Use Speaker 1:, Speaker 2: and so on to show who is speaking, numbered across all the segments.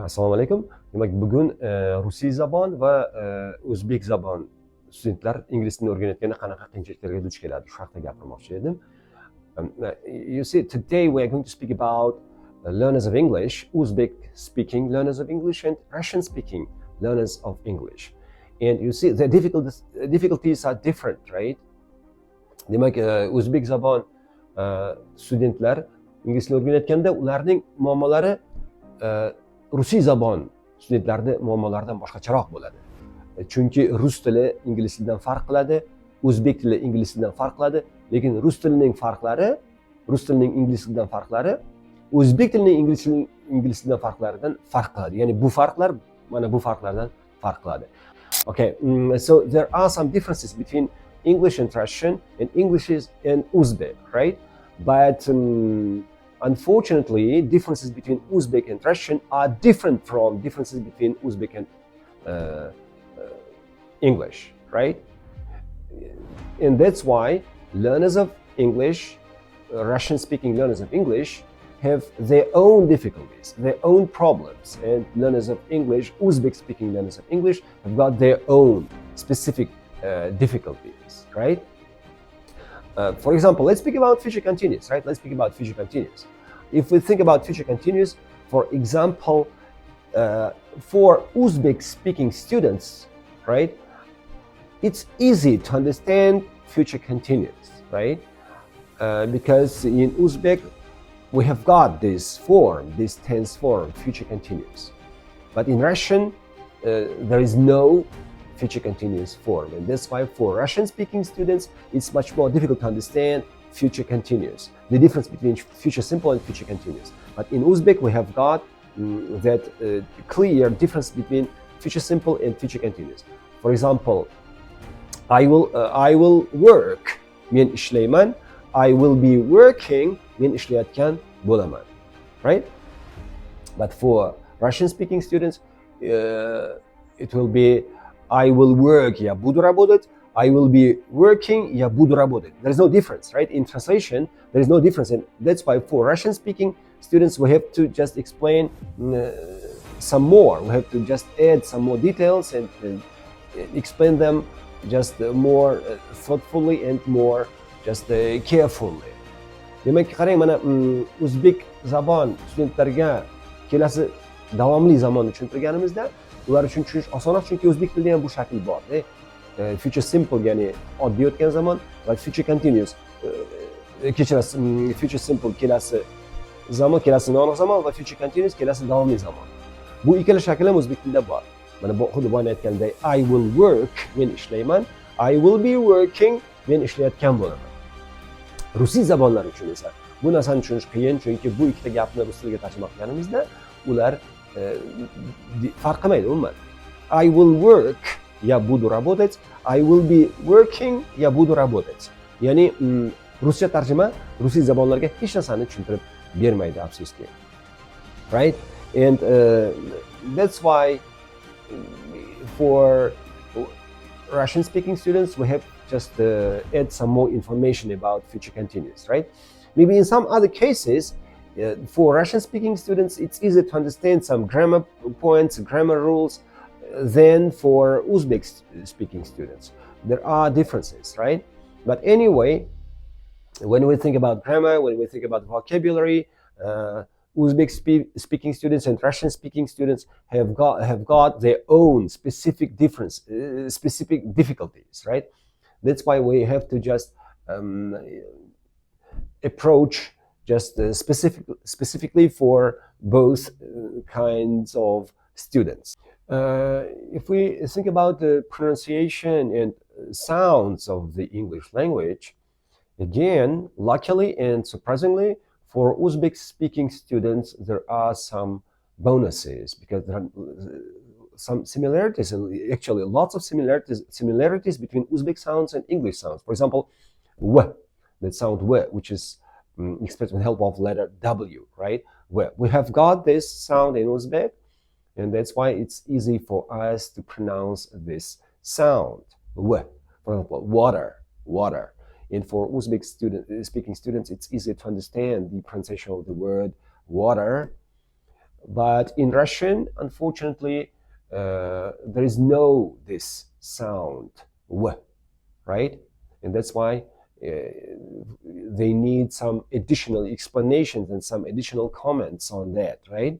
Speaker 1: Assalomu alaykum. Demak, bugun ruskiy zabon va o'zbek zabon studentlar ingliz tilini o'rganayotganda qanaqa qiyinchiliklarga duch keladi, shu haqida gapirmoqchi edim. You see, today we are going to speak about learners of English, Uzbek speaking learners of English and Russian speaking learners of English. And you see, the difficulties are different, right? Demak, o'zbek zabon studentlar ingliz tilini o'rganayotganda ularning muammolari ruskiy zabon studentlarning muammolaridan boshqacharoq bo'ladi. Chunki rus tili ingliz tilidan farq qiladi, o'zbek tili ingliz tilidan farq qiladi, lekin rus tilining ingliz tilidan farqlari o'zbek tilining ingliz tilidan farqlaridan farq qiladi. Ya'ni bu farqlar mana bu farqlardan farq qiladi. Okay, so there are some differences between English and Russian and English and Uzbek, right? But unfortunately, differences between Uzbek and Russian are different from differences between Uzbek and English, right? And that's why learners of English, Russian-speaking learners of English, have their own difficulties, their own problems, and learners of English, Uzbek-speaking learners of English, have got their own specific difficulties, right? For example, let's speak about future continuous, right? Let's speak about future continuous. If we think about future continuous, for example, for Uzbek-speaking students, right, it's easy to understand future continuous, right? Because in Uzbek, we have got this form, this tense form, future continuous. But in Russian, there is no future continuous form, and that's why for Russian-speaking students it's much more difficult to understand future continuous, the difference between future simple and future continuous. But in Uzbek we have got that clear difference between future simple and future continuous. For example, I will work, men ishlayman, I will be working, men ishlayotgan bo'laman, right? But for Russian-speaking students it will be I will work, я буду работать. I will be working, я буду работать. There is no difference, right? In translation, there is no difference. And that's why for Russian-speaking students, we have to just explain some more. We have to just add some more details and explain them just more thoughtfully and more just carefully. Demak, qarang, mana o'zbek zabon studentlarga kelasi davomli zamonni tushuntirganimizda ular uchun tushunish osonroq, chunki o'zbek tilida ham bu shakl bor. Future simple, ya'ni oddiy o'tgan zamon, va future continuous, future simple kelasi zamon, kelasi noaniq zamon, va future continuous kelasi davomli zamon. Bu ikkala shakl ham o'zbek tilida bor. Mana bu xuddi boya aytganday, I will work, men ishlayman, I will be working, men ishlayotgan bo'laman. Rusiy zabonlar uchun esa bu narsani tushunish qiyin, chunki bu ikkita gapni rus tiliga tarjima qilganimizda ular farq qilmaydi umuman. I will work, я буду работать, I will be working, я буду работать. Ya'ni ruscha tarjima rusiy zabonlarga hech narsani tushuntirib bermaydi, afsuski. Right? And that's why for Russian speaking students we have just add some more information about future continuous, right? Maybe in some other cases for Russian-speaking students, it's easier to understand some grammar points, grammar rules than for Uzbek-speaking students. There are differences, right? But anyway, when we think about grammar, when we think about vocabulary, Uzbek-speaking students and Russian-speaking students have got their own specific difficulties, right? That's why we have to just approach just specifically for both kinds of students. If we think about the pronunciation and sounds of the English language, again, luckily and surprisingly, for Uzbek-speaking students, there are some bonuses because there are some similarities, and actually lots of similarities between Uzbek sounds and English sounds. For example, w, that sound w, which is expressed with help of letter W, right? Well, we have got this sound in Uzbek, and that's why it's easy for us to pronounce this sound. W, for example, water, water. And for Uzbek speaking students, it's easy to understand the pronunciation of the word water. But in Russian, unfortunately, there is no this sound w, right? And that's why they need some additional explanations and some additional comments on that, right?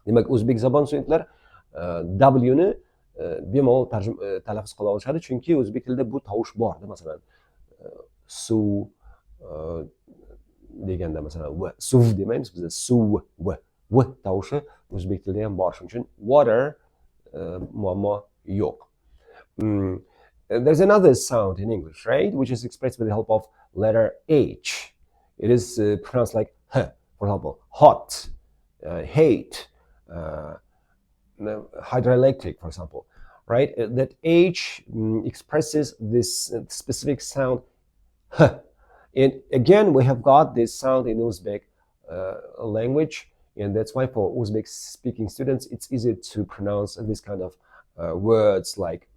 Speaker 1: Demak, o'zbek zabon studentlar W ni bemalol talaffuz qila olishadi, chunki o'zbek tilida bu tovush bor. Masalan, suv deganda masalan v, suv demaymiz bizda, suv, v tovushi o'zbek tilida ham bor. Shuning uchun water muammo yo'q. There's another sound in English, right, which is expressed with the help of letter H. It is pronounced like h, for example, hot, hate, hydroelectric, for example, right? That H expresses this specific sound h. And again, we have got this sound in Uzbek language, and that's why for Uzbek speaking students, it's easy to pronounce this kind of words like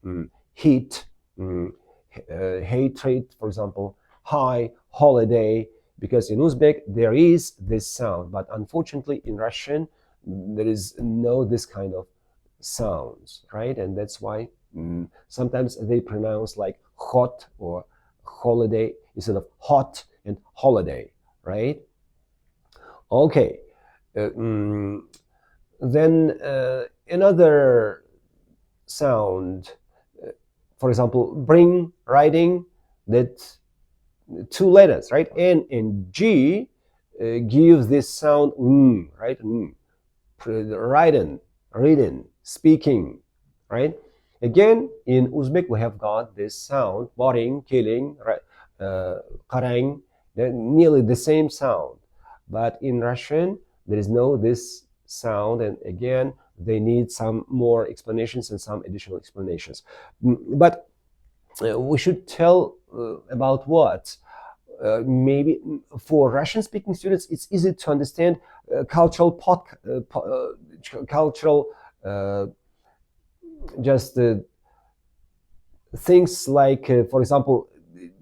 Speaker 1: heat, hatred, for example, high, holiday, because in Uzbek there is this sound, but unfortunately in Russian there is no this kind of sounds, right? And that's why sometimes they pronounce like hot or holiday instead of hot and holiday, right? Okay. Then another sound, for example, bring, writing, that two letters, right? N and G give this sound right? Writing, reading, speaking, right? Again, in Uzbek, we have got this sound, boring, killing, qarang, they're nearly the same sound. But in Russian, there is no this sound, and again, they need some more explanations and some additional explanations. But we should tell about what? Maybe for Russian-speaking students, it's easy to understand cultural just things like, for example,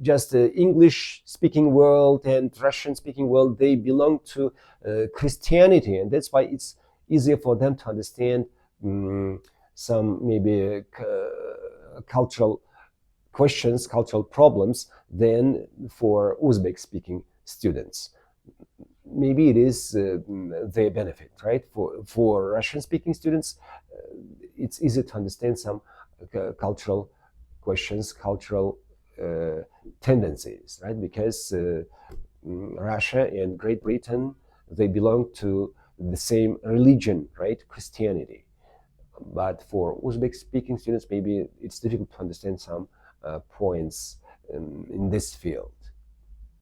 Speaker 1: just English-speaking world and Russian-speaking world, they belong to Christianity, and that's why it's easier for them to understand some maybe cultural questions, cultural problems than for Uzbek-speaking students. Maybe it is their benefit, right? For Russian-speaking students, it's easy to understand some cultural questions, cultural tendencies, right? Because Russia and Great Britain, they belong to the same religion, right? Christianity. But for Uzbek-speaking students, maybe it's difficult to understand some points in this field.